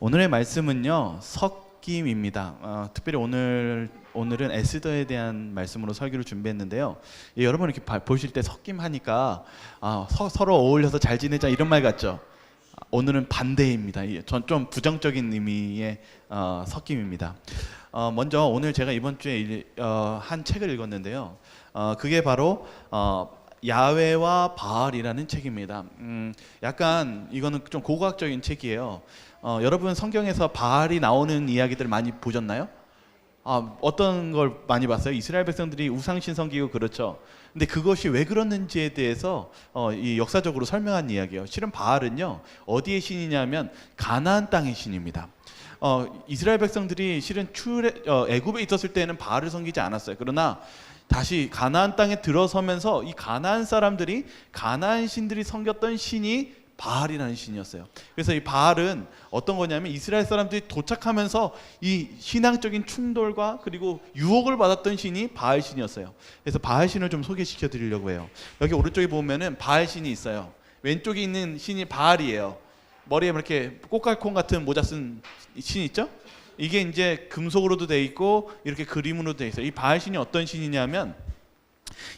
오늘의 말씀은요 섞임입니다. 특별히 오늘은 에스더에 대한 말씀으로 설교를 준비했는데요. 여러분 이렇게 보실 때 섞임하니까 서로 어울려서 잘 지내자 이런 말 같죠? 오늘은 반대입니다. 전 좀 부정적인 의미의 섞임입니다. 먼저 오늘 제가 이번 주에 한 책을 읽었는데요. 그게 바로 야훼와 바알이라는 책입니다. 약간 이거는 좀 고고학적인 책이에요. 여러분 성경에서 바알이 나오는 이야기들 많이 보셨나요? 어떤 걸 많이 봤어요? 이스라엘 백성들이 우상 신성기고 그렇죠. 근데 그것이 왜 그렇는지에 대해서 이 역사적으로 설명한 이야기예요. 실은 바알은요 어디의 신이냐면 가나안 땅의 신입니다. 이스라엘 백성들이 실은 애굽에 있었을 때는 바알을 섬기지 않았어요. 그러나 다시 가나안 땅에 들어서면서 이 가나안 사람들이 가나안 신들이 섬겼던 신이 바알이라는 신이었어요. 그래서 이 바알은 어떤 거냐면 이스라엘 사람들이 도착하면서 이 신앙적인 충돌과 그리고 유혹을 받았던 신이 바알 신이었어요. 그래서 바알 신을 좀 소개시켜 드리려고 해요. 여기 오른쪽에 보면은 바알 신이 있어요. 왼쪽에 있는 신이 바알이에요. 머리에 이렇게 꽃갈콘 같은 모자 쓴 신 있죠? 이게 이제 금속으로도 돼 있고 이렇게 그림으로 돼 있어요. 이 바알 신이 어떤 신이냐면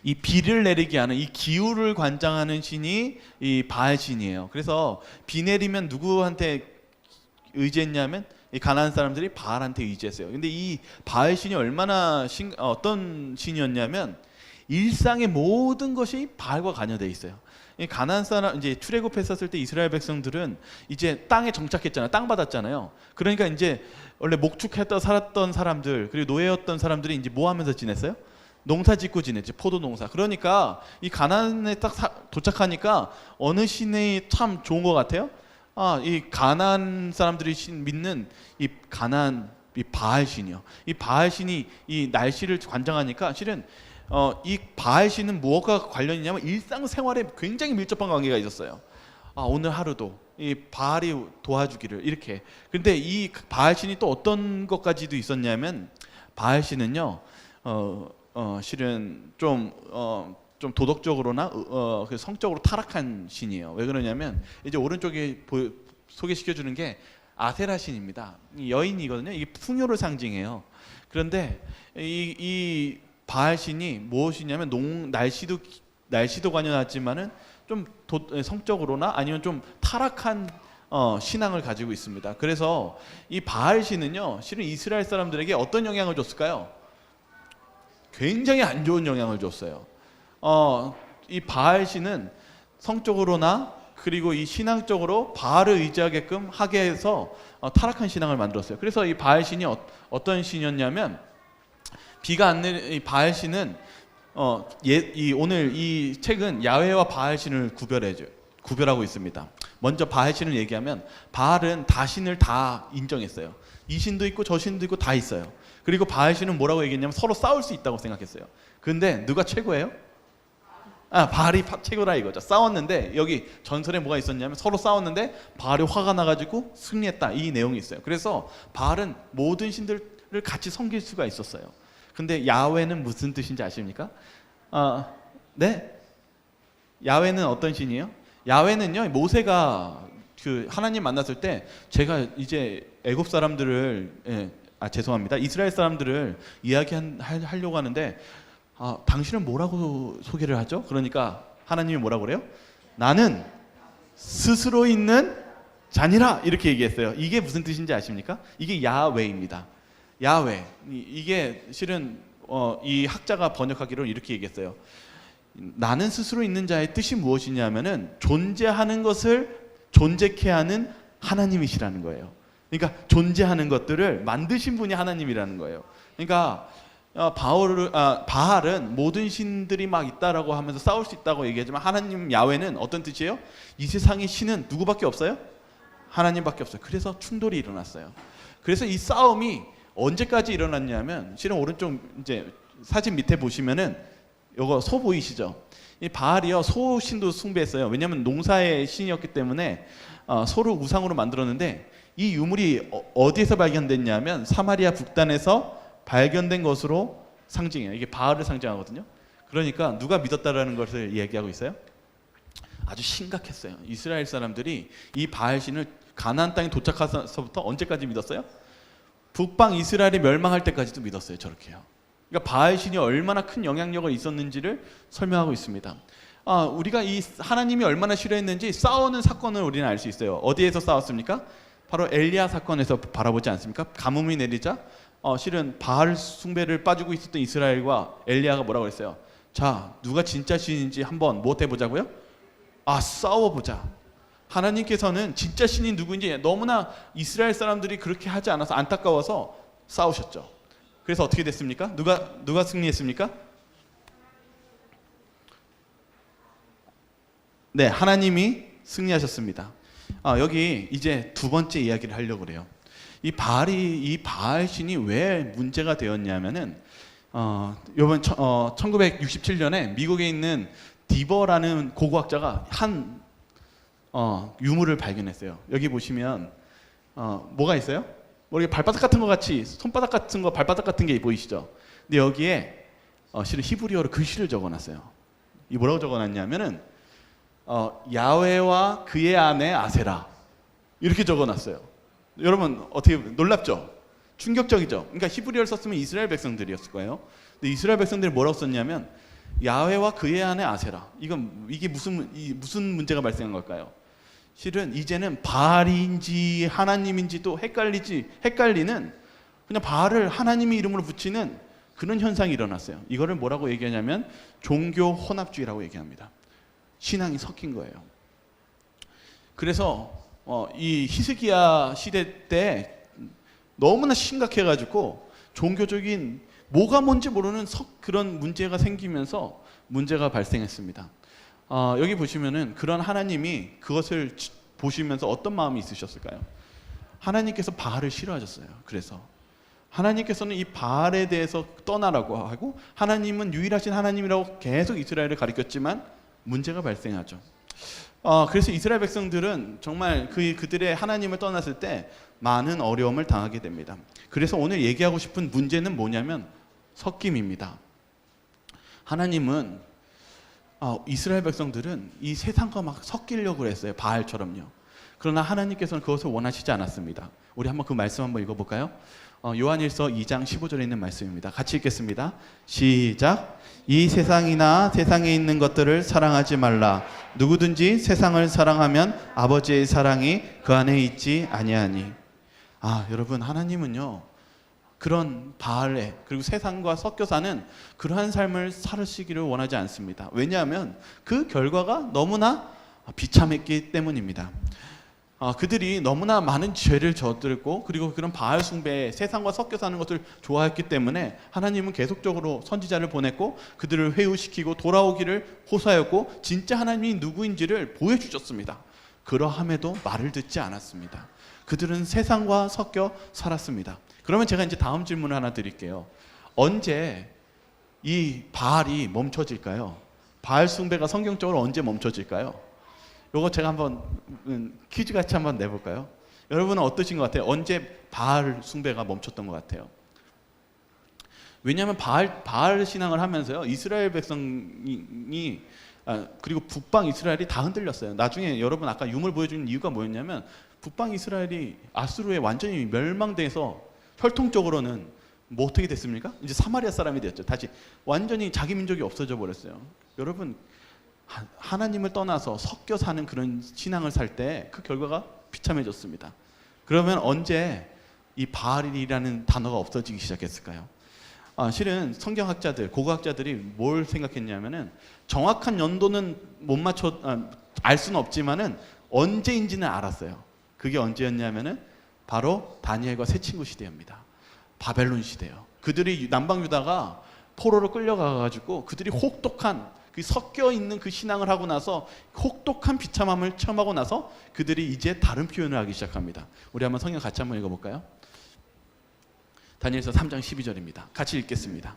이 비를 내리게 하는 이 기후를 관장하는 신이 이 바알 신이에요. 그래서 비 내리면 누구한테 의지했냐면 이 가나안 사람들이 바알한테 의지했어요. 근데 이 바알 신이 얼마나 어떤 신이었냐면 일상의 모든 것이 바알과 관여되어 있어요. 이 가나안 사람 이제 출애굽했었을 때 이스라엘 백성들은 이제 땅에 정착했잖아요. 땅 받았잖아요. 그러니까 이제 원래 목축했다 살았던 사람들 그리고 노예였던 사람들이 이제 뭐 하면서 지냈어요? 농사 짓고 지냈지. 포도 농사. 그러니까 이 가나안에 딱 도착하니까 어느 신이 참 좋은 것 같아요? 이 가나안 사람들이 믿는 이 가나안 이 바알 신이요. 이 바알 신이 이 날씨를 관장하니까 실은 이 바알 신은 무엇과 관련이 있냐면 일상생활에 굉장히 밀접한 관계가 있었어요. 오늘 하루도 이 바알이 도와주기를 이렇게. 근데 이 바알 신이 또 어떤 것까지도 있었냐면 바알 신은요 실은 좀 도덕적으로나 성적으로 타락한 신이에요. 왜 그러냐면 이제 오른쪽에 소개시켜 주는 게 아세라 신입니다. 이 여인이거든요. 이게 풍요를 상징해요. 그런데 이 바알 신이 무엇이냐면 날씨도 관여하지만은 좀 성적으로나 아니면 좀 타락한 신앙을 가지고 있습니다. 그래서 이 바알 신은요 실은 이스라엘 사람들에게 어떤 영향을 줬을까요? 굉장히 안 좋은 영향을 줬어요. 이 바알 신은 성적으로나 그리고 이 신앙적으로 바알을 의지하게끔 하게 해서 타락한 신앙을 만들었어요. 그래서 이 바알 신이 어떤 신이었냐면 비가 안 내리는 이 바알 신은 오늘 이 책은 야훼와 바알 신을 구별하고 있습니다. 먼저 바알 신을 얘기하면 바알은 다 신을 다 인정했어요. 이 신도 있고 저 신도 있고 다 있어요. 그리고 바알 신은 뭐라고 얘기했냐면 서로 싸울 수 있다고 생각했어요. 근데 누가 최고예요? 바알이 최고라 이거죠. 싸웠는데 여기 전설에 뭐가 있었냐면 서로 싸웠는데 바알이 화가 나가지고 승리했다 이 내용이 있어요. 그래서 바알은 모든 신들을 같이 섬길 수가 있었어요. 근데 야훼는 무슨 뜻인지 아십니까? 네? 야훼는 어떤 신이에요? 야훼는요 모세가 그 하나님 만났을 때 제가 이제 애굽 사람들을 죄송합니다. 이스라엘 사람들을 이야기하려고 하는데 당신은 뭐라고 소개를 하죠? 그러니까 하나님이 뭐라고 그래요? 나는 스스로 있는 자니라 이렇게 얘기했어요. 이게 무슨 뜻인지 아십니까? 이게 야훼입니다. 야훼. 이게 실은 이 학자가 번역하기로 이렇게 얘기했어요. 나는 스스로 있는 자의 뜻이 무엇이냐면은 존재하는 것을 존재케 하는 하나님이시라는 거예요. 그러니까 존재하는 것들을 만드신 분이 하나님이라는 거예요. 그러니까 바알은 모든 신들이 막 있다라고 하면서 싸울 수 있다고 얘기하지만 하나님 야훼는 어떤 뜻이에요? 이 세상의 신은 누구밖에 없어요? 하나님밖에 없어요. 그래서 충돌이 일어났어요. 그래서 이 싸움이 언제까지 일어났냐면 실은 오른쪽 이제 사진 밑에 보시면은 요거 소 보이시죠? 이 바알이요 소 신도 숭배했어요. 왜냐하면 농사의 신이었기 때문에 소를 우상으로 만들었는데 이 유물이 어디에서 발견됐냐면 사마리아 북단에서 발견된 것으로 상징해요. 이게 바알을 상징하거든요. 그러니까 누가 믿었다라는 것을 얘기하고 있어요? 아주 심각했어요. 이스라엘 사람들이 이 바알 신을 가나안 땅에 도착해서부터 언제까지 믿었어요? 북방 이스라엘이 멸망할 때까지도 믿었어요. 저렇게요. 그러니까 바알 신이 얼마나 큰 영향력을 있었는지를 설명하고 있습니다. 우리가 이 하나님이 얼마나 싫어했는지 싸우는 사건을 우리는 알 수 있어요. 어디에서 싸웠습니까? 바로 엘리야 사건에서 바라보지 않습니까? 가뭄이 내리자 실은 바알 숭배를 빠지고 있었던 이스라엘과 엘리야가 뭐라고 했어요? 자, 누가 진짜 신인지 한번 뭐 해보자고요? 싸워보자. 하나님께서는 진짜 신이 누구인지 너무나 이스라엘 사람들이 그렇게 하지 않아서 안타까워서 싸우셨죠. 그래서 어떻게 됐습니까? 누가 승리했습니까? 네, 하나님이 승리하셨습니다. 여기 이제 두 번째 이야기를 하려고 그래요. 이 바알 신이 왜 문제가 되었냐면은 이번 1967년에 미국에 있는 디버라는 고고학자가 한 유물을 발견했어요. 여기 보시면 뭐가 있어요? 이렇게 발바닥 같은 거 같이 손바닥 같은 거 발바닥 같은 게 보이시죠? 근데 여기에 실은 히브리어로 글씨를 적어놨어요. 이 뭐라고 적어놨냐면은 야훼와 그의 아내 아세라 이렇게 적어놨어요. 여러분 어떻게 놀랍죠? 충격적이죠? 그러니까 히브리어를 썼으면 이스라엘 백성들이었을 거예요. 근데 이스라엘 백성들이 뭐라고 썼냐면 야훼와 그의 아내 아세라. 이게 무슨 문제가 발생한 걸까요? 실은 이제는 바알인지 하나님인지도 헷갈리는 그냥 바알을 하나님의 이름으로 붙이는 그런 현상이 일어났어요. 이거를 뭐라고 얘기하냐면 종교 혼합주의라고 얘기합니다. 신앙이 섞인 거예요. 그래서 이 히스기야 시대 때 너무나 심각해가지고 종교적인 뭐가 뭔지 모르는 그런 문제가 생기면서 문제가 발생했습니다. 여기 보시면은 그런 하나님이 그것을 보시면서 어떤 마음이 있으셨을까요? 하나님께서 바알을 싫어하셨어요. 그래서 하나님께서는 이 바알에 대해서 떠나라고 하고 하나님은 유일하신 하나님이라고 계속 이스라엘을 가리켰지만 문제가 발생하죠. 그래서 이스라엘 백성들은 정말 그들의 하나님을 떠났을 때 많은 어려움을 당하게 됩니다. 그래서 오늘 얘기하고 싶은 문제는 뭐냐면 섞임입니다. 하나님은 이스라엘 백성들은 이 세상과 막 섞이려고 했어요. 바알처럼요. 그러나 하나님께서는 그것을 원하시지 않았습니다. 우리 한번 그 말씀 한번 읽어볼까요? 요한일서 2장 15절에 있는 말씀입니다. 같이 읽겠습니다. 시작. 이 세상이나 세상에 있는 것들을 사랑하지 말라. 누구든지 세상을 사랑하면 아버지의 사랑이 그 안에 있지 아니하니. 여러분 하나님은요 그런 바알에 그리고 세상과 섞여 사는 그러한 삶을 살으시기를 원하지 않습니다. 왜냐하면 그 결과가 너무나 비참했기 때문입니다. 그들이 너무나 많은 죄를 저질렀고 그리고 그런 바알 숭배에 세상과 섞여 사는 것을 좋아했기 때문에 하나님은 계속적으로 선지자를 보냈고 그들을 회유시키고 돌아오기를 호소하였고 진짜 하나님이 누구인지를 보여주셨습니다. 그러함에도 말을 듣지 않았습니다. 그들은 세상과 섞여 살았습니다. 그러면 제가 이제 다음 질문을 하나 드릴게요. 언제 이 바알이 멈춰질까요? 바알 숭배가 성경적으로 언제 멈춰질까요? 요거 제가 한번 퀴즈 같이 한번 내볼까요? 여러분은 어떠신 것 같아요? 언제 바알 숭배가 멈췄던 것 같아요? 왜냐하면 바알 신앙을 하면서요 이스라엘 백성이 그리고 북방 이스라엘이 다 흔들렸어요. 나중에 여러분 아까 유물 보여주는 이유가 뭐였냐면 북방 이스라엘이 아수르에 완전히 멸망돼서 혈통적으로는 뭐 어떻게 됐습니까? 이제 사마리아 사람이 되었죠. 다시 완전히 자기 민족이 없어져 버렸어요. 여러분 하나님을 떠나서 섞여 사는 그런 신앙을 살 때 그 결과가 비참해졌습니다. 그러면 언제 이 바알이라는 단어가 없어지기 시작했을까요? 실은 성경학자들, 고고학자들이 뭘 생각했냐면은 정확한 연도는 못 맞춰 알 수는 없지만은 언제인지는 알았어요. 그게 언제였냐면은 바로 다니엘과 세 친구 시대입니다. 바벨론 시대요. 그들이 남방 유다가 포로로 끌려가가지고 그들이 혹독한 그 섞여 있는 그 신앙을 하고 나서 혹독한 비참함을 체험하고 나서 그들이 이제 다른 표현을 하기 시작합니다. 우리 한번 성경 같이 한번 읽어볼까요? 다니엘서 3장 12절입니다. 같이 읽겠습니다.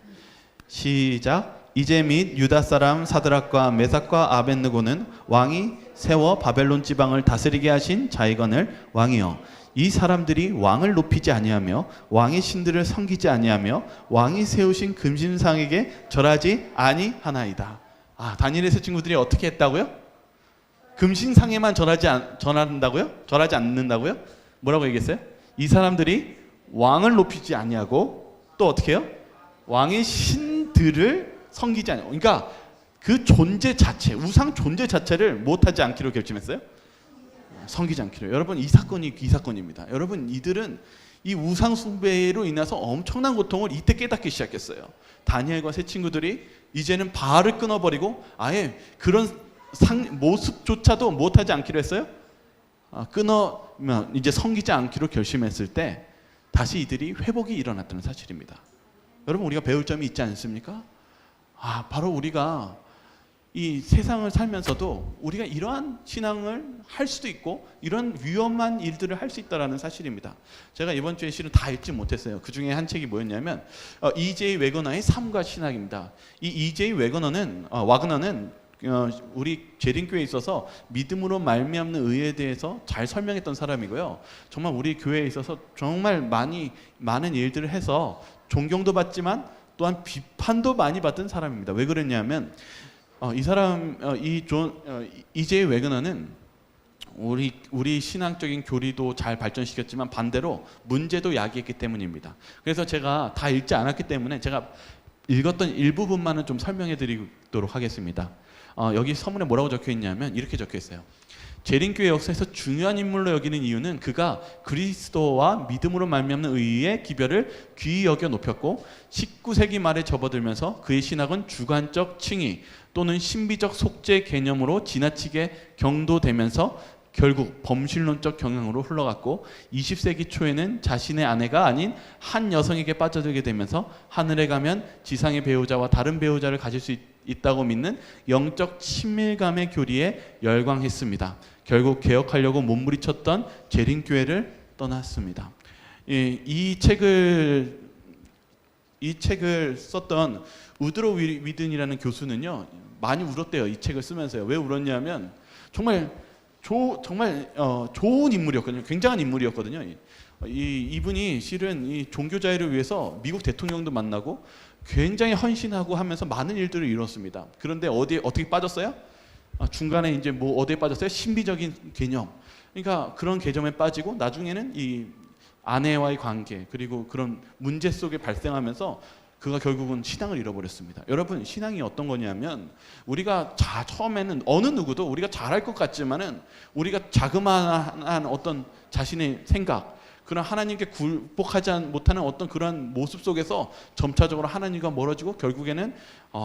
시작. 이제 및 유다 사람 사드락과 메삭과 아벳느고는 왕이 세워 바벨론 지방을 다스리게 하신 자이건을 왕이여 이 사람들이 왕을 높이지 아니하며 왕의 신들을 섬기지 아니하며 왕이 세우신 금신상에게 절하지 아니하나이다. 다니엘의 세 친구들이 어떻게 했다고요? 금신상에만 전한다고요? 절하지 않는다고요? 뭐라고 얘기했어요? 이 사람들이 왕을 높이지 아니하고 또 어떻게 해요? 왕의 신들을 섬기지 아니하고. 그러니까 그 존재 자체, 우상 존재 자체를 못하지 않기로 결심했어요? 섬기지 않기로. 여러분, 이 사건입니다. 여러분, 이들은 이 우상 숭배로 인해서 엄청난 고통을 이때 깨닫기 시작했어요. 다니엘과 세 친구들이 이제는 바알을 끊어버리고 아예 그런 모습조차도 못하지 않기로 했어요. 끊으면 이제 섬기지 않기로 결심했을 때 다시 이들이 회복이 일어났다는 사실입니다. 여러분, 우리가 배울 점이 있지 않습니까? 바로 우리가 이 세상을 살면서도 우리가 이러한 신앙을 할 수도 있고 이런 위험한 일들을 할 수 있다는 사실입니다. 제가 이번 주에 실은 다 읽지 못했어요. 그 중에 한 책이 뭐였냐면 E.J. 웨거너의 삶과 신학입니다. 이 E.J. 와그너는 우리 재림교회에 있어서 믿음으로 말미암는 의에 대해서 잘 설명했던 사람이고요. 정말 우리 교회에 있어서 정말 많은 일들을 해서 존경도 받지만 또한 비판도 많이 받은 사람입니다. 왜 그랬냐면 E.J. 웨그너는 우리 신앙적인 교리도 잘 발전시켰지만 반대로 문제도 야기했기 때문입니다. 그래서 제가 다 읽지 않았기 때문에 제가 읽었던 일부분만은 좀 설명해 드리도록 하겠습니다. 여기 서문에 뭐라고 적혀 있냐면 이렇게 적혀 있어요. 재림교회 역사에서 중요한 인물로 여기는 이유는 그가 그리스도와 믿음으로 말미암는 의의 기별을 귀히 여겨 높였고 19세기 말에 접어들면서 그의 신학은 주관적 칭의 또는 신비적 속죄 개념으로 지나치게 경도되면서 결국 범실론적 경향으로 흘러갔고 20세기 초에는 자신의 아내가 아닌 한 여성에게 빠져들게 되면서 하늘에 가면 지상의 배우자와 다른 배우자를 가질 수 있다고 믿는 영적 친밀감의 교리에 열광했습니다. 결국 개혁하려고 몸부림쳤던 재림교회를 떠났습니다. 이 책을 썼던 우드로 위든이라는 교수는요 많이 울었대요. 이 책을 쓰면서요. 왜 울었냐면 정말 좋은 인물이었거든요. 굉장한 인물이었거든요. 이분이 실은 이 종교 자유를 위해서 미국 대통령도 만나고 굉장히 헌신하고 하면서 많은 일들을 이뤘습니다. 그런데 어떻게 빠졌어요? 중간에 이제 어디에 빠졌어요? 신비적인 개념. 그러니까 그런 개념에 빠지고 나중에는 이 아내와의 관계 그리고 그런 문제 속에 발생하면서 그가 결국은 신앙을 잃어버렸습니다. 여러분, 신앙이 어떤 거냐면 우리가 처음에는 어느 누구도 우리가 잘할 것 같지만은 우리가 자그마한 어떤 자신의 생각 그런 하나님께 굴복하지 못하는 어떤 그런 모습 속에서 점차적으로 하나님과 멀어지고 결국에는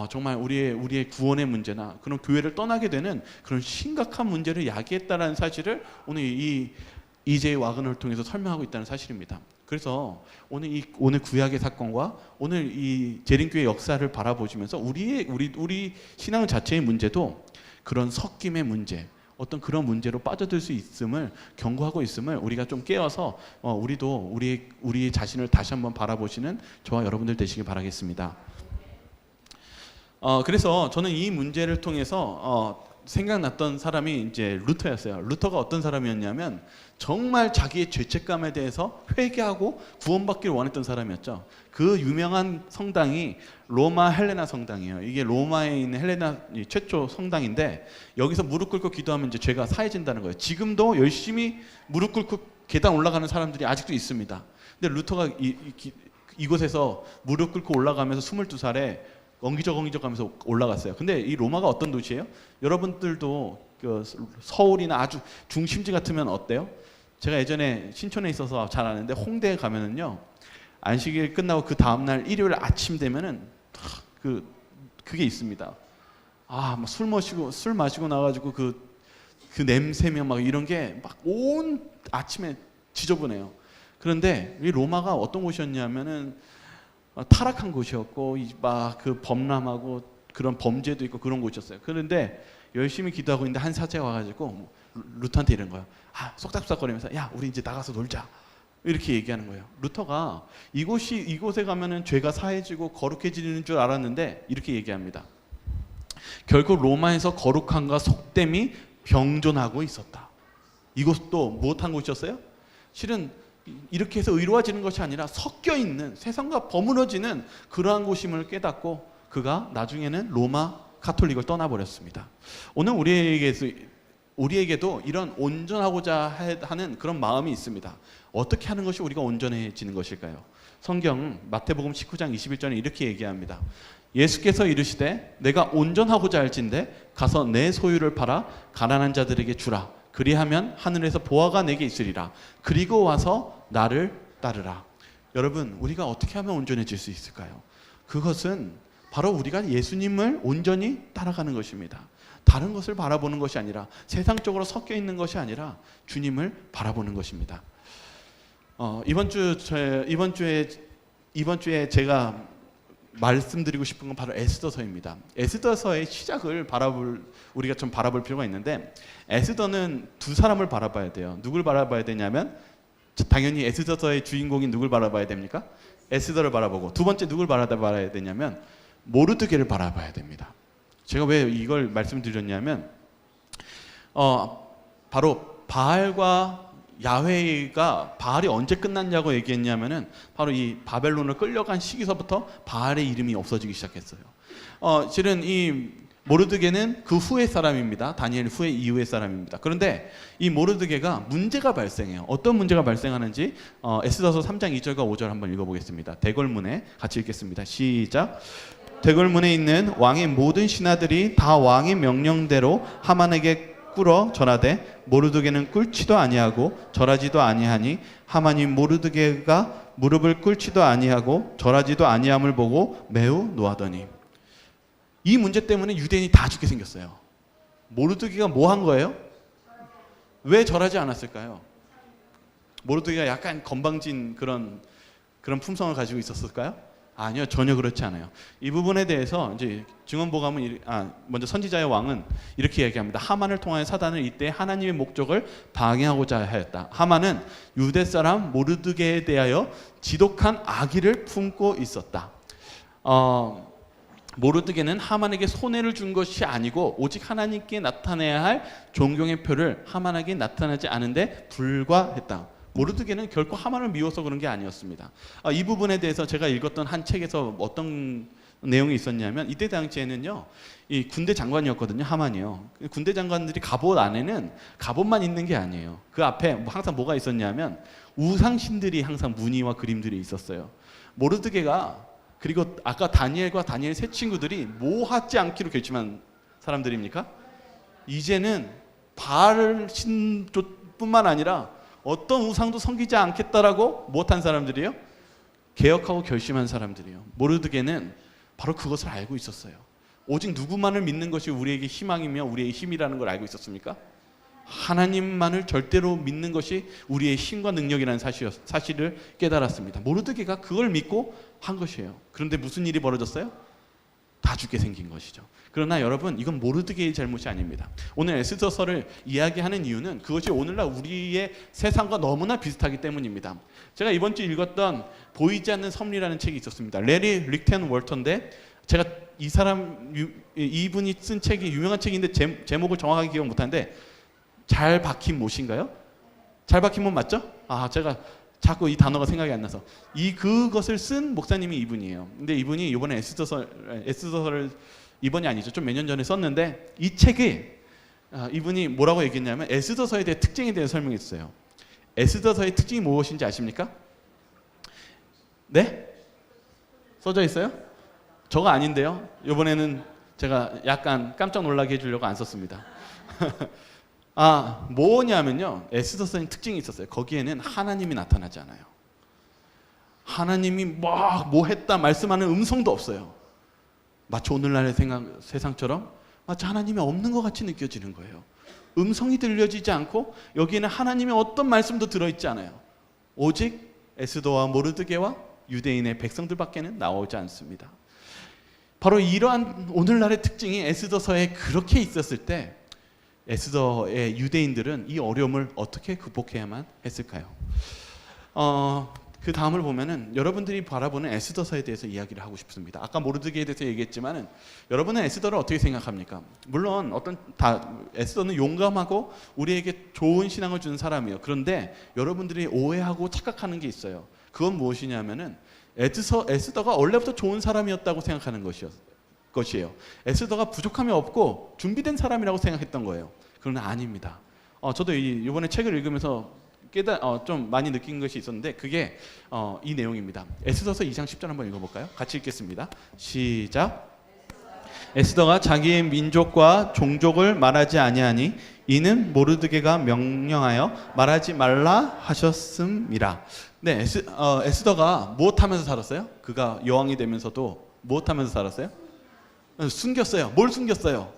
정말 우리의 구원의 문제나 그런 교회를 떠나게 되는 그런 심각한 문제를 야기했다는 사실을 오늘 이 E.J. 와그너를 통해서 설명하고 있다는 사실입니다. 그래서 오늘 구약의 사건과 오늘 이 재림교회 역사를 바라보시면서 우리 신앙 자체의 문제도 그런 섞임의 문제, 어떤 그런 문제로 빠져들 수 있음을 경고하고 있음을 우리가 좀 깨어서 우리도 우리의 자신을 다시 한번 바라보시는 저와 여러분들 되시길 바라겠습니다. 그래서 저는 이 문제를 통해서 생각났던 사람이 이제 루터였어요. 루터가 어떤 사람이었냐면 정말 자기의 죄책감에 대해서 회개하고 구원받기를 원했던 사람이었죠. 그 유명한 성당이 로마 헬레나 성당이에요. 이게 로마에 있는 헬레나 최초 성당인데 여기서 무릎 꿇고 기도하면 이제 죄가 사해진다는 거예요. 지금도 열심히 무릎 꿇고 계단 올라가는 사람들이 아직도 있습니다. 근데 루터가 이곳에서 무릎 꿇고 올라가면서 22살에 엉기적 하면서 올라갔어요. 근데 이 로마가 어떤 도시예요? 여러분들도 그 서울이나 아주 중심지 같으면 어때요? 제가 예전에 신촌에 있어서 잘 아는데 홍대에 가면은요 안식일 끝나고 그 다음날 일요일 아침 되면은 그게 있습니다. 막 술 마시고 나가지고 그 냄새며 막 이런 게 막 온 아침에 지저분해요. 그런데 이 로마가 어떤 곳이었냐면은 타락한 곳이었고 막 그 범람하고 그런 범죄도 있고 그런 곳이었어요. 그런데 열심히 기도하고 있는데 한 사제가 와가지고 루터한테 이런 거예요. 쏙닥쏙닥거리면서 야 우리 이제 나가서 놀자 이렇게 얘기하는 거예요. 루터가 이곳에 가면은 죄가 사해지고 거룩해지는 줄 알았는데 이렇게 얘기합니다. 결국 로마에서 거룩함과 속됨이 병존하고 있었다. 이곳도 무엇한 곳이었어요? 실은 이렇게 해서 의로워지는 것이 아니라 섞여 있는 세상과 버무러지는 그러한 곳임을 깨닫고 그가 나중에는 로마 카톨릭을 떠나버렸습니다. 오늘 우리에게 우리에게도 이런 온전하고자 하는 그런 마음이 있습니다. 어떻게 하는 것이 우리가 온전해지는 것일까요? 성경 마태복음 19장 21절에 이렇게 얘기합니다. 예수께서 이르시되 내가 온전하고자 할진대 가서 내 소유를 팔아 가난한 자들에게 주라. 그리하면 하늘에서 보화가 내게 있으리라. 그리고 와서 나를 따르라. 여러분, 우리가 어떻게 하면 온전해질 수 있을까요? 그것은 바로 우리가 예수님을 온전히 따라가는 것입니다. 다른 것을 바라보는 것이 아니라, 세상적으로 섞여 있는 것이 아니라 주님을 바라보는 것입니다. 이번 주에 제가 말씀드리고 싶은 건 바로 에스더서입니다. 에스더서의 시작을 우리가 좀 바라볼 필요가 있는데, 에스더는 두 사람을 바라봐야 돼요. 누굴 바라봐야 되냐면 당연히 에스더서의 주인공인 누굴 바라봐야 됩니까? 에스더를 바라보고, 두 번째 누굴 바라봐야 되냐면 모르드게를 바라봐야 됩니다. 제가 왜 이걸 말씀드렸냐면 바로 바알과 야훼가, 바알이 언제 끝났냐고 얘기했냐면은 바로 이 바벨론을 끌려간 시기서부터 바알의 이름이 없어지기 시작했어요. 실은 이 모르드게는 그 후의 사람입니다. 다니엘 후의 이후의 사람입니다. 그런데 이 모르드게가 문제가 발생해요. 어떤 문제가 발생하는지 에스더서 3장 2절과 5절 한번 읽어보겠습니다. 대궐문에 같이 읽겠습니다. 시작. 대궐문에 있는 왕의 모든 신하들이 다 왕의 명령대로 하만에게 꿇어 절하되 모르드게는 꿇지도 아니하고 절하지도 아니하니 하만이 모르드게가 무릎을 꿇지도 아니하고 절하지도 아니함을 보고 매우 노하더니. 이 문제 때문에 유대인이 다 죽게 생겼어요. 모르드게가 뭐 한 거예요? 왜 절하지 않았을까요? 모르드게가 약간 건방진 그런 품성을 가지고 있었을까요? 아니요, 전혀 그렇지 않아요. 이 부분에 대해서 이제 증언보감은 먼저 선지자의 왕은 이렇게 얘기합니다. 하만을 통하여 사단은 이때 하나님의 목적을 방해하고자 하였다. 하만은 유대 사람 모르드게에 대하여 지독한 악의를 품고 있었다. 모르드게는 하만에게 손해를 준 것이 아니고 오직 하나님께 나타내야 할 존경의 표를 하만에게 나타나지 않은데 불과했다. 모르드게는 결코 하만을 미워서 그런 게 아니었습니다. 이 부분에 대해서 제가 읽었던 한 책에서 어떤 내용이 있었냐면, 이때 당시에는요, 이 군대 장관이었거든요, 하만이요. 군대 장관들이 갑옷 안에는 갑옷만 있는 게 아니에요. 그 앞에 항상 뭐가 있었냐면 우상신들이 항상 무늬와 그림들이 있었어요. 모르드게가, 그리고 아까 다니엘과 다니엘 세 친구들이 뭐 하지 않기로 결심한 사람들입니까? 이제는 바알 신뿐만 아니라 어떤 우상도 섬기지 않겠다라고 못한 사람들이요? 개혁하고 결심한 사람들이요. 모르드게는 바로 그것을 알고 있었어요. 오직 누구만을 믿는 것이 우리에게 희망이며 우리의 힘이라는 걸 알고 있었습니까? 하나님만을 절대로 믿는 것이 우리의 힘과 능력이라는 사실을 깨달았습니다. 모르드게가 그걸 믿고 한 것이에요. 그런데 무슨 일이 벌어졌어요? 다 죽게 생긴 것이죠. 그러나 여러분, 이건 모르드게의 잘못이 아닙니다. 오늘 에스더서를 이야기하는 이유는 그것이 오늘날 우리의 세상과 너무나 비슷하기 때문입니다. 제가 이번 주 읽었던 보이지 않는 섭리라는 책이 있었습니다. 레리 릭텐 월터인데, 제가 이분이 쓴 책이 유명한 책인데 제목을 정확하게 기억 못하는데, 잘 박힌 못인가요? 잘 박힌 못 맞죠? 제가 자꾸 이 단어가 생각이 안 나서. 그것을 쓴 목사님이 이분이에요. 근데 이분이 이번에 에스더서를 이번이 아니죠, 좀 몇 년 전에 썼는데, 이 책에 이분이 뭐라고 얘기했냐면 에스더서에 대해 특징에 대해 설명했어요. 에스더서의 특징이 무엇인지 아십니까? 네? 써져 있어요? 저거 아닌데요. 이번에는 제가 약간 깜짝 놀라게 해주려고 안 썼습니다. 뭐냐면요, 에스더서의 특징이 있었어요. 거기에는 하나님이 나타나지 않아요. 하나님이 뭐 했다 말씀하는 음성도 없어요. 마치 오늘날의 세상처럼 마치 하나님이 없는 것 같이 느껴지는 거예요. 음성이 들려지지 않고 여기에는 하나님의 어떤 말씀도 들어있지 않아요. 오직 에스더와 모르드게와 유대인의 백성들밖에는 나오지 않습니다. 바로 이러한 오늘날의 특징이 에스더서에 그렇게 있었을 때 에스더의 유대인들은 이 어려움을 어떻게 극복해야만 했을까요? 그 다음을 보면은 여러분들이 바라보는 에스더서에 대해서 이야기를 하고 싶습니다. 아까 모르드게에 대해서 얘기했지만은 여러분은 에스더를 어떻게 생각합니까? 물론 에스더는 용감하고 우리에게 좋은 신앙을 주는 사람이에요. 그런데 여러분들이 오해하고 착각하는 게 있어요. 그건 무엇이냐면은 에스더가 원래부터 좋은 사람이었다고 생각하는 것이에요. 에스더가 부족함이 없고 준비된 사람이라고 생각했던 거예요. 그러나 아닙니다. 저도 이번에 책을 읽으면서 좀 많이 느낀 것이 있었는데 그게 이 내용입니다. 에스더서 2장 10절 한번 읽어볼까요? 같이 읽겠습니다. 시작. 에스더가 자기의 민족과 종족을 말하지 아니하니 이는 모르드게가 명령하여 말하지 말라 하셨음이라. 네, 에스더가 무엇하면서 살았어요? 그가 여왕이 되면서도 무엇하면서 살았어요? 숨겼어요. 뭘 숨겼어요?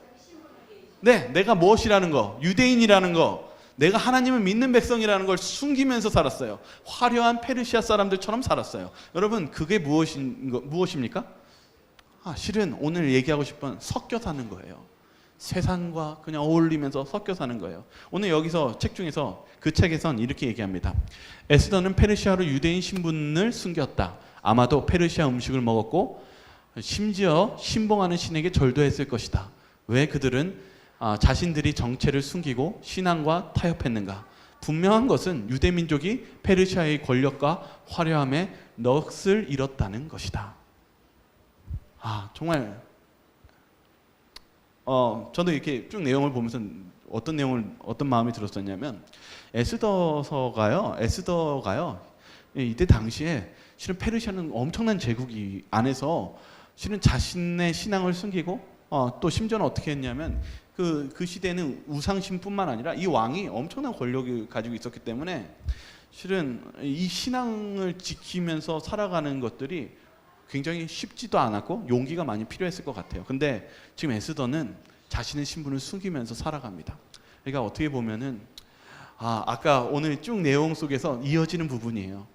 네, 내가 무엇이라는 거, 유대인이라는 거, 내가 하나님을 믿는 백성이라는 걸 숨기면서 살았어요. 화려한 페르시아 사람들처럼 살았어요. 여러분, 그게 무엇입니까? 실은 오늘 얘기하고 싶은 섞여 사는 거예요. 세상과 그냥 어울리면서 섞여 사는 거예요. 오늘 여기서 책 중에서 그 책에선 이렇게 얘기합니다. 에스더는 페르시아로 유대인 신분을 숨겼다. 아마도 페르시아 음식을 먹었고 심지어 신봉하는 신에게 절도했을 것이다. 왜 그들은 자신들이 정체를 숨기고 신앙과 타협했는가? 분명한 것은 유대 민족이 페르시아의 권력과 화려함에 넋을 잃었다는 것이다. 정말 저도 이렇게 쭉 내용을 보면서 어떤 마음이 들었었냐면 에스더가요 이때 당시에 실은 페르시아는 엄청난 제국이 안에서 실은 자신의 신앙을 숨기고 또 심지어는 어떻게 했냐면 그 시대는 우상신뿐만 아니라 이 왕이 엄청난 권력을 가지고 있었기 때문에 실은 이 신앙을 지키면서 살아가는 것들이 굉장히 쉽지도 않았고 용기가 많이 필요했을 것 같아요. 근데 지금 에스더는 자신의 신분을 숨기면서 살아갑니다. 그러니까 어떻게 보면은 아까 오늘 쭉 내용 속에서 이어지는 부분이에요.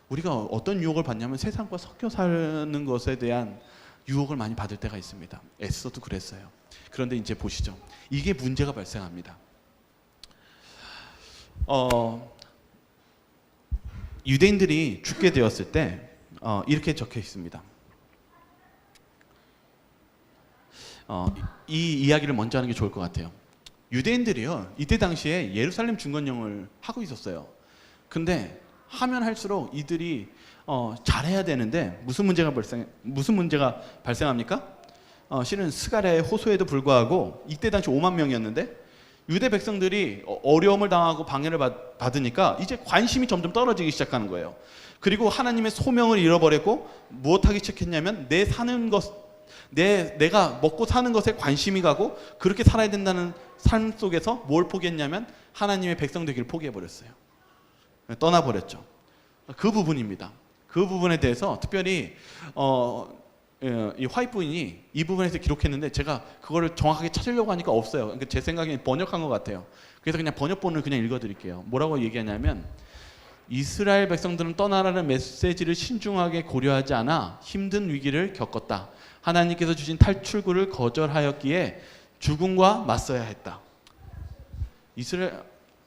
우리가 어떤 유혹을 받냐면 세상과 섞여 사는 것에 대한 유혹을 많이 받을 때가 있습니다. 에스더도 그랬어요. 그런데 이제 보시죠. 이게 문제가 발생합니다. 유대인들이 죽게 되었을 때 이렇게 적혀 있습니다. 이 이야기를 먼저 하는 게 좋을 것 같아요. 유대인들이요, 이때 당시에 예루살렘 중건령을 하고 있었어요. 근데 하면 할수록 이들이 잘해야 되는데 무슨 문제가 발생합니까? 실은 스가랴의 호소에도 불구하고 이때 당시 5만 명이었는데 유대 백성들이 어려움을 당하고 방해를 받으니까 이제 관심이 점점 떨어지기 시작하는 거예요. 그리고 하나님의 소명을 잃어버렸고 무엇하기 시작했냐면 내가 먹고 사는 것에 관심이 가고 그렇게 살아야 된다는 삶 속에서 뭘 포기했냐면 하나님의 백성 되기를 포기해버렸어요. 떠나버렸죠. 그 부분입니다. 그 부분에 대해서 특별히 이 화이트 부인이 이 부분에서 기록했는데 제가 그거를 정확하게 찾으려고 하니까 없어요. 그러니까 제 생각에 번역한 것 같아요. 그래서 그냥 번역본을 그냥 읽어드릴게요. 뭐라고 얘기하냐면 이스라엘 백성들은 떠나라는 메시지를 신중하게 고려하지 않아 힘든 위기를 겪었다. 하나님께서 주신 탈출구를 거절하였기에 죽음과 맞서야 했다.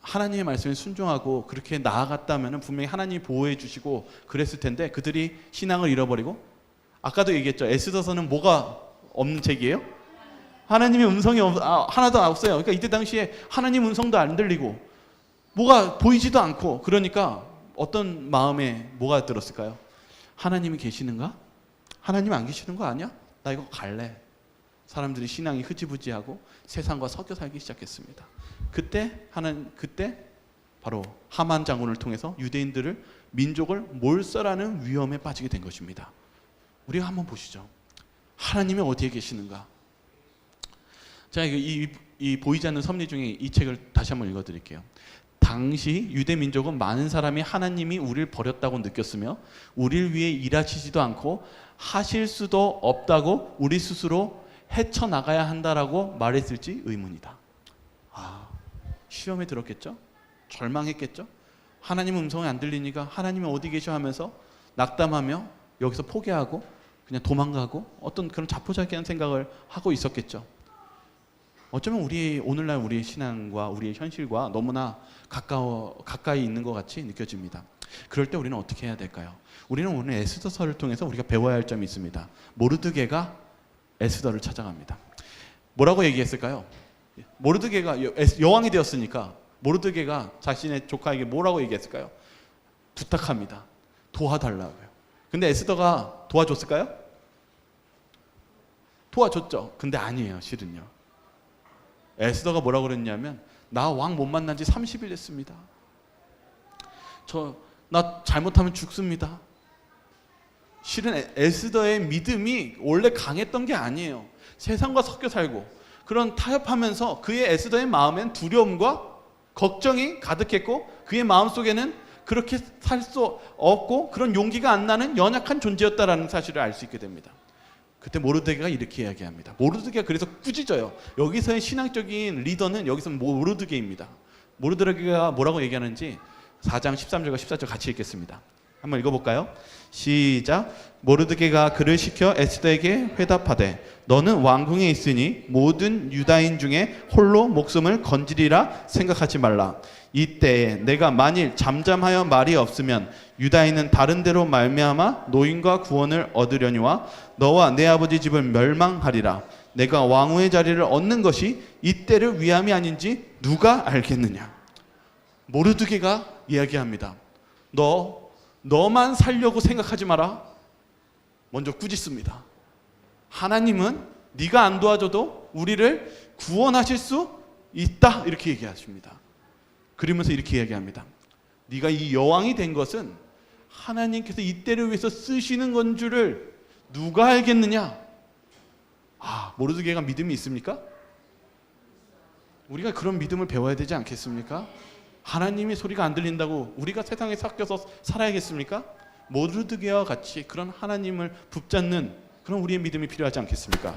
하나님의 말씀에 순종하고 그렇게 나아갔다면 분명히 하나님이 보호해 주시고 그랬을 텐데 그들이 신앙을 잃어버리고 아까도 얘기했죠. 에스더서는 뭐가 없는 책이에요? 하나님의 음성이 하나도 없어요. 그러니까 이때 당시에 하나님 음성도 안 들리고 뭐가 보이지도 않고 그러니까 어떤 마음에 뭐가 들었을까요? 하나님이 계시는가? 하나님 안 계시는 거 아니야? 나 이거 갈래. 사람들이 신앙이 흐지부지하고 세상과 섞여 살기 시작했습니다. 그때 바로 하만 장군을 통해서 유대인들을 민족을 몰살하는 위험에 빠지게 된 것입니다. 우리가 한번 보시죠. 하나님이 어디에 계시는가? 제가 이 보이지 않는 섭리 중에 이 책을 다시 한번 읽어드릴게요. 당시 유대 민족은 많은 사람이 하나님이 우리를 버렸다고 느꼈으며 우리를 위해 일하시지도 않고 하실 수도 없다고 우리 스스로 헤쳐나가야 한다라고 말했을지 의문이다. 시험에 들었겠죠? 절망했겠죠? 하나님 음성이 안 들리니까 하나님이 어디 계셔 하면서 낙담하며 여기서 포기하고 그냥 도망가고 어떤 그런 자포자기한 생각을 하고 있었겠죠. 어쩌면 오늘날 우리의 신앙과 우리의 현실과 너무나 가까이 있는 것 같이 느껴집니다. 그럴 때 우리는 어떻게 해야 될까요? 우리는 오늘 에스더서를 통해서 우리가 배워야 할 점이 있습니다. 모르드게가 에스더를 찾아갑니다. 뭐라고 얘기했을까요? 모르드게가 여왕이 되었으니까 모르드게가 자신의 조카에게 뭐라고 얘기했을까요? 부탁합니다. 도와달라고요. 근데 에스더가 도와줬을까요? 도와줬죠. 근데 아니에요, 실은요. 에스더가 뭐라고 그랬냐면 나 왕 못 만난 지 30일 됐습니다. 나 잘못하면 죽습니다. 실은 에스더의 믿음이 원래 강했던 게 아니에요. 세상과 섞여 살고 그런 타협하면서 그의 에스더의 마음엔 두려움과 걱정이 가득했고 그의 마음속에는 그렇게 살 수 없고 그런 용기가 안 나는 연약한 존재였다라는 사실을 알 수 있게 됩니다. 그때 모르드게가 이렇게 이야기합니다. 모르드게가 그래서 꾸짖어요. 여기서의 신앙적인 리더는 여기서 모르드게입니다. 모르드게가 뭐라고 얘기하는지 4장 13절과 14절 같이 읽겠습니다. 한번 읽어볼까요? 시작. 모르드게가 그를 시켜 에스더에게 회답하되 너는 왕궁에 있으니 모든 유다인 중에 홀로 목숨을 건지리라 생각하지 말라. 이때에 내가 만일 잠잠하여 말이 없으면 유다인은 다른 데로 말미암아 노임과 구원을 얻으려니와 너와 내 아버지 집을 멸망하리라. 내가 왕후의 자리를 얻는 것이 이때를 위함이 아닌지 누가 알겠느냐. 모르드게가 이야기합니다. 너만 살려고 생각하지 마라. 먼저 꾸짖습니다. 하나님은 네가 안 도와줘도 우리를 구원하실 수 있다. 이렇게 얘기하십니다. 그러면서 이렇게 이야기합니다. 네가 이 여왕이 된 것은 하나님께서 이때를 위해서 쓰시는 건 줄을 누가 알겠느냐. 모르드게가 믿음이 있습니까? 우리가 그런 믿음을 배워야 되지 않겠습니까? 하나님의 소리가 안 들린다고 우리가 세상에 섞여서 살아야겠습니까? 모르드게와 같이 그런 하나님을 붙잡는 그런 우리의 믿음이 필요하지 않겠습니까?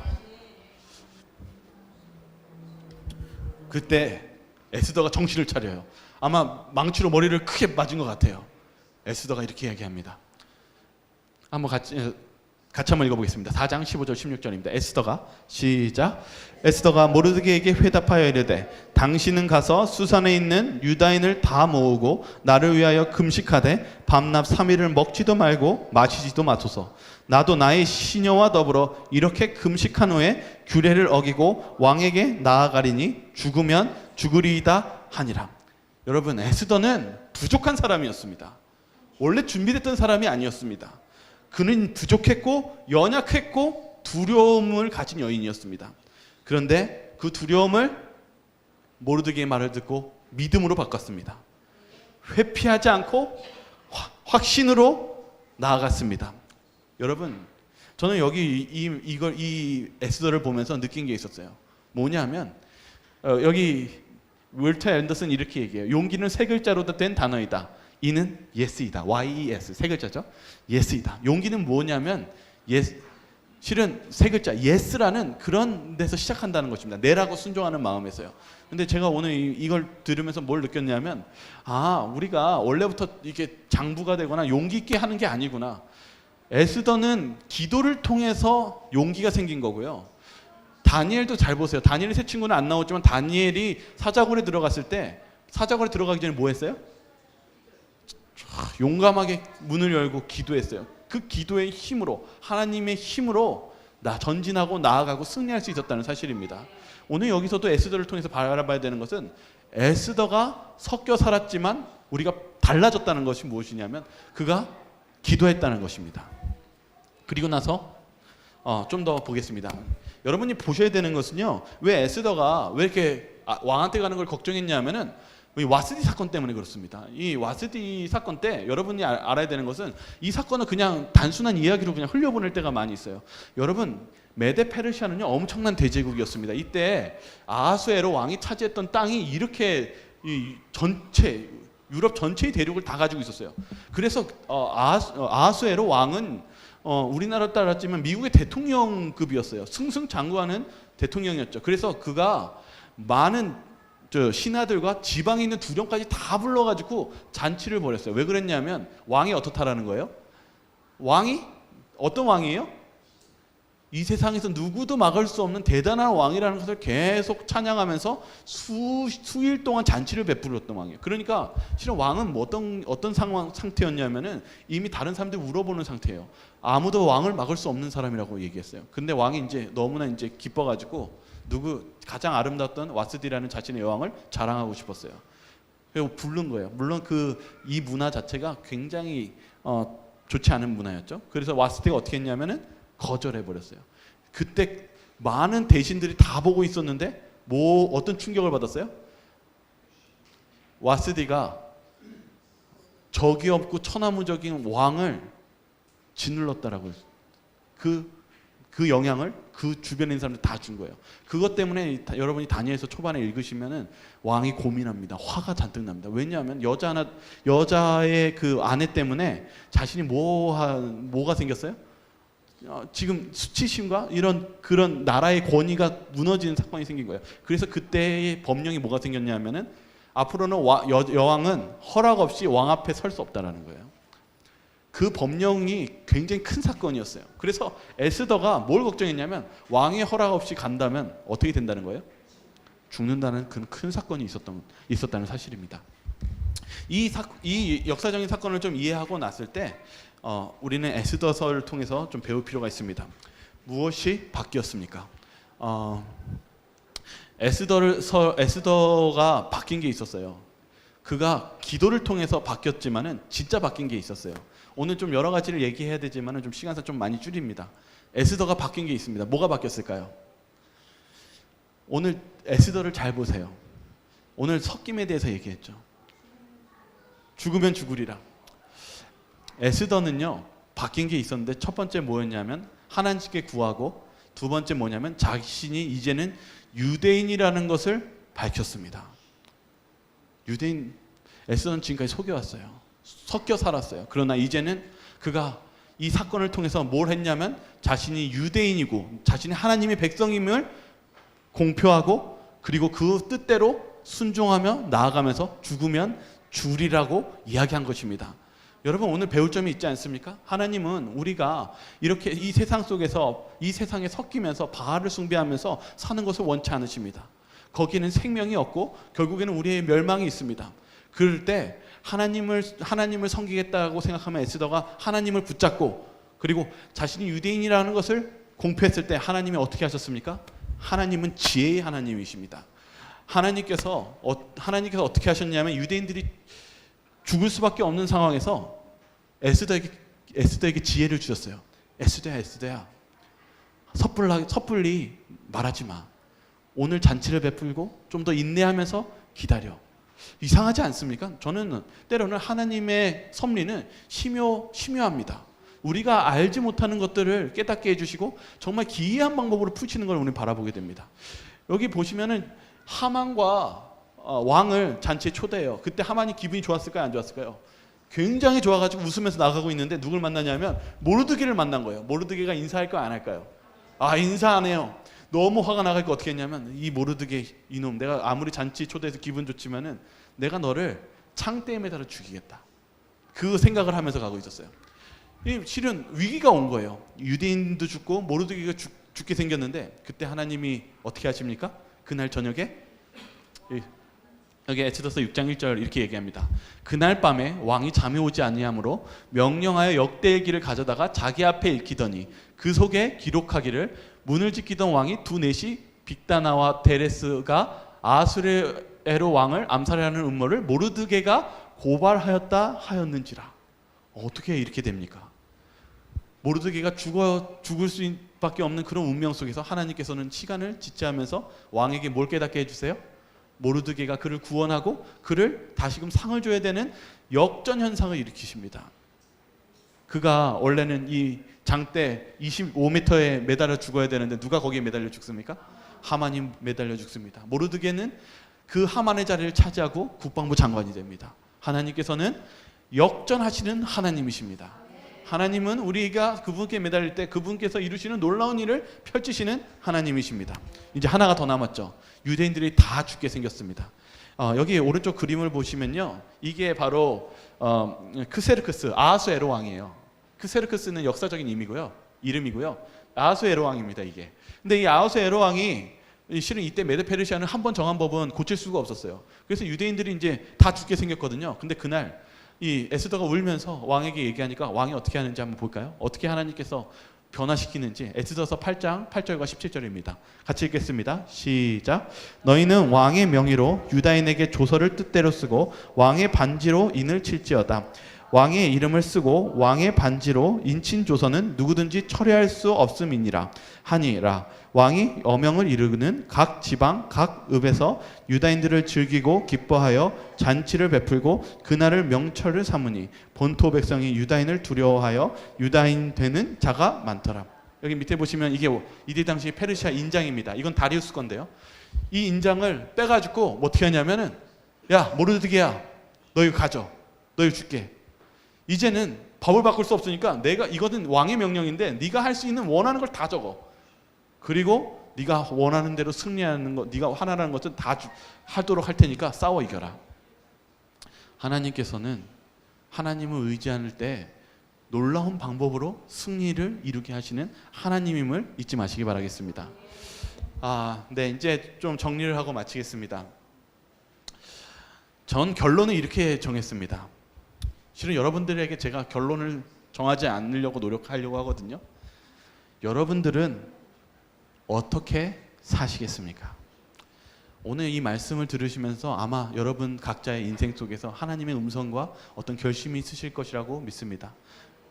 그때 에스더가 정신을 차려요. 아마 망치로 머리를 크게 맞은 것 같아요. 에스더가 이렇게 이야기합니다. 한번 같이 한번 읽어보겠습니다. 4장 15절 16절입니다. 에스더가 시작. 에스더가 모르드게에게 회답하여 이르되 당신은 가서 수산에 있는 유다인을 다 모으고 나를 위하여 금식하되 밤낮 3일을 먹지도 말고 마시지도 마소서. 나도 나의 시녀와 더불어 이렇게 금식한 후에 규례를 어기고 왕에게 나아가리니 죽으면 죽으리이다 하니라. 여러분, 에스더는 부족한 사람이었습니다. 원래 준비됐던 사람이 아니었습니다. 그는 부족했고 연약했고 두려움을 가진 여인이었습니다. 그런데 그 두려움을 모르드게의 말을 듣고 믿음으로 바꿨습니다. 회피하지 않고 확신으로 나아갔습니다. 여러분, 저는 여기 이 에스더를 보면서 느낀 게 있었어요. 뭐냐면 여기 월터 앤더슨 이렇게 얘기해요. 용기는 세 글자로 된 단어이다. 이는 yes이다. yes 세 글자죠. yes이다. 용기는 뭐냐면 실은 세 글자 yes라는 그런 데서 시작한다는 것입니다. 내라고 순종하는 마음에서요. 근데 제가 오늘 이걸 들으면서 뭘 느꼈냐면 우리가 원래부터 이렇게 장부가 되거나 용기 있게 하는 게 아니구나. 에스더는 기도를 통해서 용기가 생긴 거고요. 다니엘도 잘 보세요. 다니엘 세 친구는 안 나오지만 다니엘이 사자굴에 들어갔을 때 사자굴에 들어가기 전에 뭐 했어요? 용감하게 문을 열고 기도했어요. 그 기도의 힘으로 하나님의 힘으로 전진하고 나아가고 승리할 수 있었다는 사실입니다. 오늘 여기서도 에스더를 통해서 바라봐야 되는 것은 에스더가 섞여 살았지만 우리가 달라졌다는 것이 무엇이냐면 그가 기도했다는 것입니다. 그리고 나서 좀 더 보겠습니다. 여러분이 보셔야 되는 것은요, 왜 에스더가 왜 이렇게 왕한테 가는 걸 걱정했냐면은 이 와스디 사건 때문에 그렇습니다. 이 와스디 사건 때 여러분이 알아야 되는 것은 이 사건은 그냥 단순한 이야기로 그냥 흘려보낼 때가 많이 있어요. 여러분, 메데 페르시아는요 엄청난 대제국이었습니다. 이때 아하수에로 왕이 차지했던 땅이 이렇게 유럽 전체의 대륙을 다 가지고 있었어요. 그래서 아하수에로 왕은 우리나라 따랐지만 미국의 대통령급이었어요. 승승장구하는 대통령이었죠. 그래서 그가 많은 신하들과 지방에 있는 두령까지 다 불러가지고 잔치를 벌였어요. 왜 그랬냐면 왕이 어떻다라는 거예요? 왕이 어떤 왕이에요? 이 세상에서 누구도 막을 수 없는 대단한 왕이라는 것을 계속 찬양하면서 수일 동안 잔치를 베풀었던 왕이에요. 그러니까 실은 왕은 어떤 상태였냐면은 이미 다른 사람들이 울어보는 상태예요. 아무도 왕을 막을 수 없는 사람이라고 얘기했어요. 근데 왕이 이제 너무나 이제 기뻐가지고 가장 아름다웠던 와스디라는 자신의 여왕을 자랑하고 싶었어요. 그리고 부른 거예요. 물론 이 문화 자체가 굉장히 좋지 않은 문화였죠. 그래서 와스디가 어떻게 했냐면은 거절해 버렸어요. 그때 많은 대신들이 다 보고 있었는데 어떤 충격을 받았어요? 와스디가 적이 없고 천하무적인 왕을 짓눌렀다라고. 그 영향을 그 주변에 있는 사람들 다 준 거예요. 그것 때문에 여러분이 다니엘서 초반에 읽으시면은 왕이 고민합니다. 화가 잔뜩 납니다. 왜냐하면 여자의 그 아내 때문에 자신이 뭐가 생겼어요? 지금 수치심과 그런 나라의 권위가 무너지는 사건이 생긴 거예요. 그래서 그때의 법령이 뭐가 생겼냐면은 앞으로는 여왕은 허락 없이 왕 앞에 설 수 없다라는 거예요. 그 법령이 굉장히 큰 사건이었어요. 그래서 에스더가 뭘 걱정했냐면 왕의 허락 없이 간다면 어떻게 된다는 거예요? 죽는다는 큰 사건이 있었다는 사실입니다. 이 역사적인 사건을 좀 이해하고 났을 때 우리는 에스더서를 통해서 좀 배울 필요가 있습니다. 무엇이 바뀌었습니까? 에스더가 바뀐 게 있었어요. 그가 기도를 통해서 바뀌었지만은 진짜 바뀐 게 있었어요. 오늘 좀 여러 가지를 얘기해야 되지만은 좀 시간상 좀 많이 줄입니다. 에스더가 바뀐 게 있습니다. 뭐가 바뀌었을까요? 오늘 에스더를 잘 보세요. 오늘 섞임에 대해서 얘기했죠. 죽으면 죽으리라. 에스더는요 바뀐 게 있었는데 첫 번째 뭐였냐면 하나님께 구하고 두 번째 뭐냐면 자신이 이제는 유대인이라는 것을 밝혔습니다. 에스더는 지금까지 속여왔어요. 섞여 살았어요. 그러나 이제는 그가 이 사건을 통해서 뭘 했냐면 자신이 유대인이고 자신이 하나님의 백성임을 공표하고 그리고 그 뜻대로 순종하며 나아가면서 죽으면 주리라고 이야기한 것입니다. 여러분 오늘 배울 점이 있지 않습니까? 하나님은 우리가 이렇게 이 세상 속에서 이 세상에 섞이면서 바알을 숭배하면서 사는 것을 원치 않으십니다. 거기는 생명이 없고 결국에는 우리의 멸망이 있습니다. 그럴 때 하나님을 섬기겠다고 생각하면 에스더가 하나님을 붙잡고 그리고 자신이 유대인이라는 것을 공표했을 때 하나님이 어떻게 하셨습니까? 하나님은 지혜의 하나님이십니다. 하나님께서 어떻게 하셨냐면 유대인들이 죽을 수밖에 없는 상황에서 에스더에게 지혜를 주셨어요. 에스더야 섣불리 말하지 마. 오늘 잔치를 베풀고 좀 더 인내하면서 기다려. 이상하지 않습니까? 저는 때로는 하나님의 섭리는 심오합니다. 우리가 알지 못하는 것들을 깨닫게 해주시고 정말 기이한 방법으로 푸시는 걸 우리는 바라보게 됩니다. 여기 보시면은 하만과 왕을 잔치에 초대해요. 그때 하만이 기분이 좋았을까요? 안 좋았을까요? 굉장히 좋아가지고 웃으면서 나가고 있는데 누굴 만나냐면 모르드게를 만난 거예요. 모르드게가 인사할까요? 안 할까요? 인사 안 해요. 너무 화가 나가니까 어떻게 했냐면 이 모르드게 이놈 내가 아무리 잔치 초대해서 기분 좋지만은 내가 너를 창대에 매달아 죽이겠다. 그 생각을 하면서 가고 있었어요. 실은 위기가 온 거예요. 유대인도 죽고 모르드게가 죽게 생겼는데 그때 하나님이 어떻게 하십니까? 그날 저녁에 여기 에스더서 6장 1절 이렇게 얘기합니다. 그날 밤에 왕이 잠이 오지 아니하므로 명령하여 역대일기를 가져다가 자기 앞에 읽히더니 그 속에 기록하기를 문을 지키던 왕이 두 넷이 빅다나와 데레스가 아수에로 왕을 암살하는 음모를 모르드게가 고발하였다 하였는지라. 어떻게 이렇게 됩니까? 모르드게가 죽을 수밖에 없는 그런 운명 속에서 하나님께서는 시간을 지체하면서 왕에게 뭘 깨닫게 해주세요? 모르드게가 그를 구원하고 그를 다시금 상을 줘야 되는 역전 현상을 일으키십니다. 그가 원래는 이 장대 25m에 매달려 죽어야 되는데 누가 거기에 매달려 죽습니까? 하만이 매달려 죽습니다. 모르드게는 그 하만의 자리를 차지하고 국방부 장관이 됩니다. 하나님께서는 역전하시는 하나님이십니다. 하나님은 우리가 그분께 매달릴 때 그분께서 이루시는 놀라운 일을 펼치시는 하나님이십니다. 이제 하나가 더 남았죠. 유대인들이 다 죽게 생겼습니다. 여기 오른쪽 그림을 보시면요, 이게 바로 크세르크스 아하수에로 왕이에요. 크세르크스는 역사적인 이름이고요. 아하수에로 왕입니다. 이게. 근데 이 아하수에로 왕이 실은 이때 메데 페르시아는 한 번 정한 법은 고칠 수가 없었어요. 그래서 유대인들이 이제 다 죽게 생겼거든요. 근데 그날 이 에스더가 울면서 왕에게 얘기하니까 왕이 어떻게 하는지 한번 볼까요? 어떻게 하나님께서 변화시키는지. 에스더서 8장 8절과 17절입니다. 같이 읽겠습니다. 시작. 너희는 왕의 명의로 유다인에게 조서를 뜻대로 쓰고 왕의 반지로 인을 칠지어다. 왕의 이름을 쓰고 왕의 반지로 인친 조서는 누구든지 철회할 수 없음이니라 하니라. 왕이 어명을 이루는 각 지방 각 읍에서 유다인들을 즐기고 기뻐하여 잔치를 베풀고 그날을 명철을 삼으니 본토 백성이 유다인을 두려워하여 유다인 되는 자가 많더라. 여기 밑에 보시면 이때 당시 페르시아 인장입니다. 이건 다리우스 건데요. 이 인장을 빼가지고 뭐 어떻게 하냐면은, 야 모르드게야, 너 이거 가져, 너 이거 줄게. 이제는 법을 바꿀 수 없으니까 이거는 왕의 명령인데 네가 할 수 있는 원하는 걸 다 적어. 그리고 네가 원하는 대로 승리하는 것, 네가 하나라는 것은 다 하도록 할 테니까 싸워 이겨라. 하나님께서는 하나님을 의지할 때 놀라운 방법으로 승리를 이루게 하시는 하나님임을 잊지 마시기 바라겠습니다. 네, 이제 좀 정리를 하고 마치겠습니다. 전 결론을 이렇게 정했습니다. 실은 여러분들에게 제가 결론을 정하지 않으려고 노력하려고 하거든요. 여러분들은 어떻게 사시겠습니까? 오늘 이 말씀을 들으시면서 아마 여러분 각자의 인생 속에서 하나님의 음성과 어떤 결심이 있으실 것이라고 믿습니다.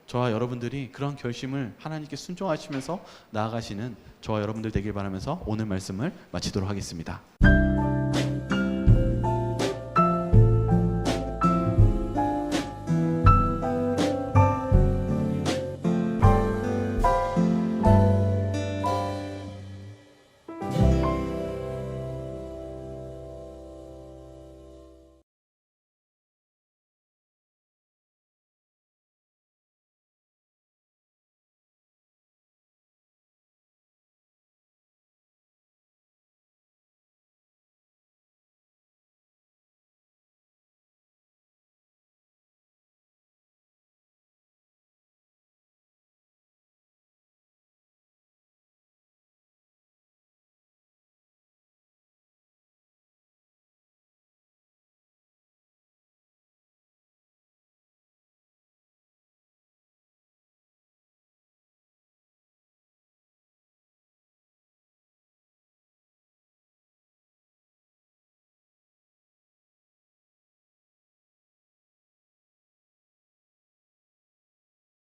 저와 여러분들이 그런 결심을 하나님께 순종하시면서 나아가시는 저와 여러분들 되길 바라면서 오늘 말씀을 마치도록 하겠습니다.